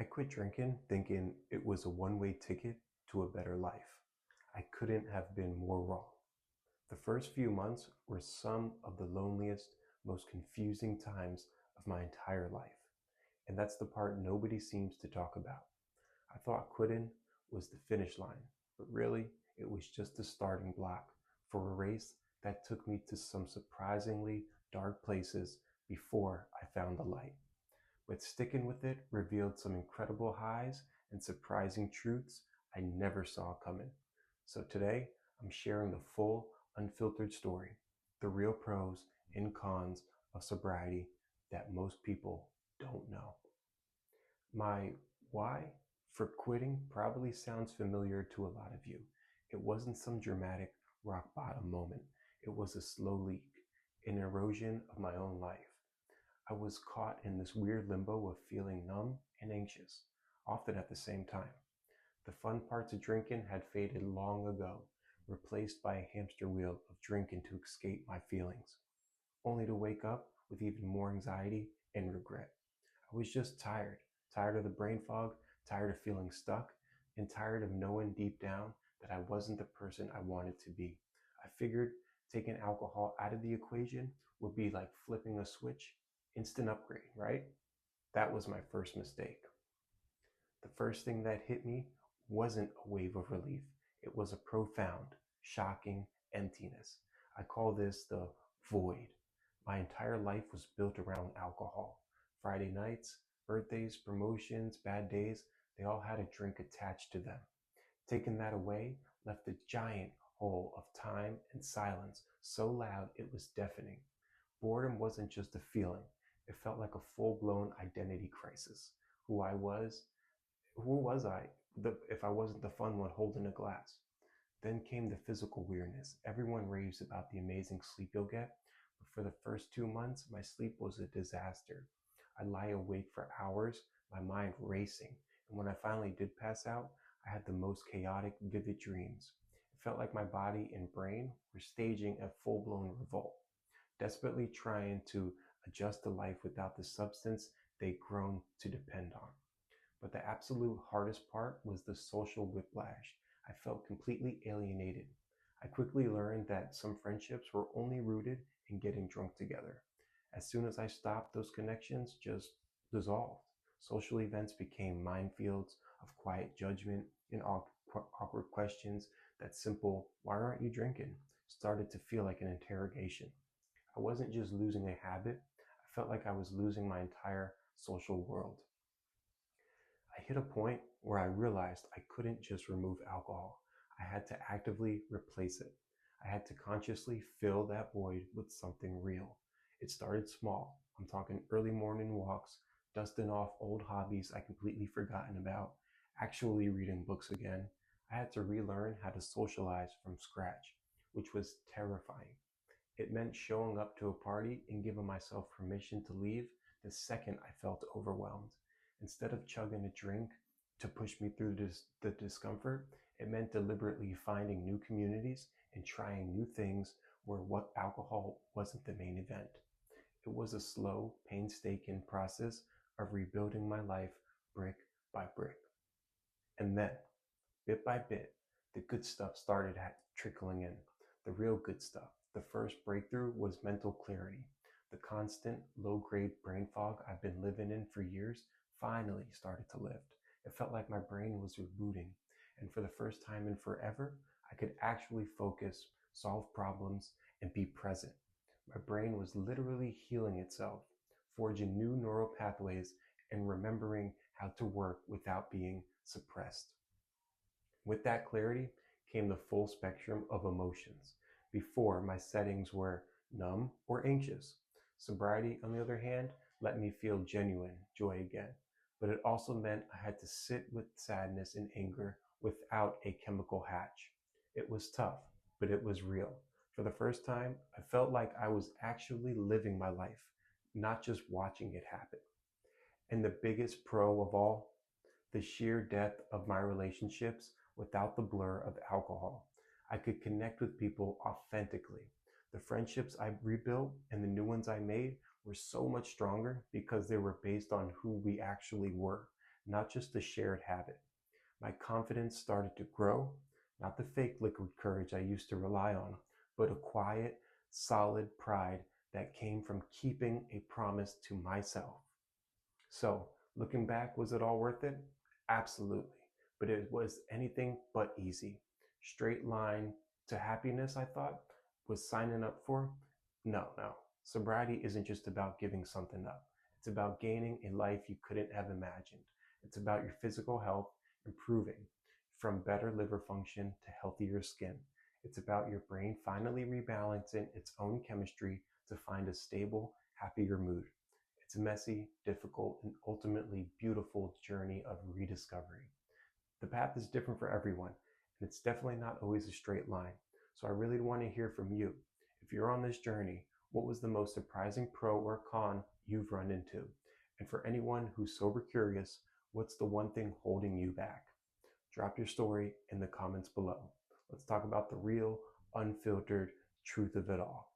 I quit drinking thinking it was a one-way ticket to a better life. I couldn't have been more wrong. The first few months were some of the loneliest, most confusing times of my entire life. And that's the part nobody seems to talk about. I thought quitting was the finish line, but really, it was just the starting block for a race that took me to some surprisingly dark places before I found the light. But sticking with it revealed some incredible highs and surprising truths I never saw coming. So today, I'm sharing the full, unfiltered story, the real pros and cons of sobriety that most people don't know. My why for quitting probably sounds familiar to a lot of you. It wasn't some dramatic rock bottom moment. It was a slow leak, an erosion of my own life. I was caught in this weird limbo of feeling numb and anxious, often at the same time. The fun parts of drinking had faded long ago, replaced by a hamster wheel of drinking to escape my feelings, only to wake up with even more anxiety and regret. I was just tired, tired of the brain fog, tired of feeling stuck, and tired of knowing deep down that I wasn't the person I wanted to be. I figured taking alcohol out of the equation would be like flipping a switch, instant upgrade, right? That was my first mistake. The first thing that hit me wasn't a wave of relief. It was a profound, shocking emptiness. I call this the void. My entire life was built around alcohol. Friday nights, birthdays, promotions, bad days, they all had a drink attached to them. Taking that away left a giant hole of time and silence so loud it was deafening. Boredom wasn't just a feeling, it felt like a full blown identity crisis. Who I was, who was I if I wasn't the fun one holding a glass? Then came the physical weirdness. Everyone raves about the amazing sleep you'll get, but for the first 2 months, my sleep was a disaster. I'd lie awake for hours, my mind racing, and when I finally did pass out, I had the most chaotic, vivid dreams. It felt like my body and brain were staging a full blown revolt, desperately trying to adjust to life without the substance they'd grown to depend on. But the absolute hardest part was the social whiplash. I felt completely alienated. I quickly learned that some friendships were only rooted in getting drunk together. As soon as I stopped, those connections just dissolved. Social events became minefields of quiet judgment and awkward questions. That simple, why aren't you drinking, started to feel like an interrogation. I wasn't just losing a habit, I felt like I was losing my entire social world. I hit a point where I realized I couldn't just remove alcohol. I had to actively replace it. I had to consciously fill that void with something real. It started small. I'm talking early morning walks, dusting off old hobbies I completely forgotten about, actually reading books again. I had to relearn how to socialize from scratch, which was terrifying. It meant showing up to a party and giving myself permission to leave the second I felt overwhelmed. Instead of chugging a drink to push me through the discomfort, it meant deliberately finding new communities and trying new things where what alcohol wasn't the main event. It was a slow, painstaking process of rebuilding my life brick by brick. And then, bit by bit, the good stuff started trickling in. The real good stuff. The first breakthrough was mental clarity. The constant low grade brain fog I've been living in for years finally started to lift. It felt like my brain was rebooting. And for the first time in forever, I could actually focus, solve problems, and be present. My brain was literally healing itself, forging new neural pathways and remembering how to work without being suppressed. With that clarity came the full spectrum of emotions. Before, my settings were numb or anxious. Sobriety, on the other hand, let me feel genuine joy again. But it also meant I had to sit with sadness and anger without a chemical hatch. It was tough, but it was real. For the first time, I felt like I was actually living my life, not just watching it happen. And the biggest pro of all, the sheer depth of my relationships without the blur of alcohol. I could connect with people authentically. The friendships I rebuilt and the new ones I made were so much stronger because they were based on who we actually were, not just a shared habit. My confidence started to grow, not the fake liquid courage I used to rely on, but a quiet, solid pride that came from keeping a promise to myself. So, looking back, was it all worth it? Absolutely. But it was anything but easy. Straight line to happiness, I thought, was signing up for? No, no. Sobriety isn't just about giving something up. It's about gaining a life you couldn't have imagined. It's about your physical health improving from better liver function to healthier skin. It's about your brain finally rebalancing its own chemistry to find a stable, happier mood. It's a messy, difficult, and ultimately beautiful journey of rediscovery. The path is different for everyone, and it's definitely not always a straight line. So I really want to hear from you. If you're on this journey, what was the most surprising pro or con you've run into? And for anyone who's sober curious, what's the one thing holding you back? Drop your story in the comments below. Let's talk about the real, unfiltered truth of it all.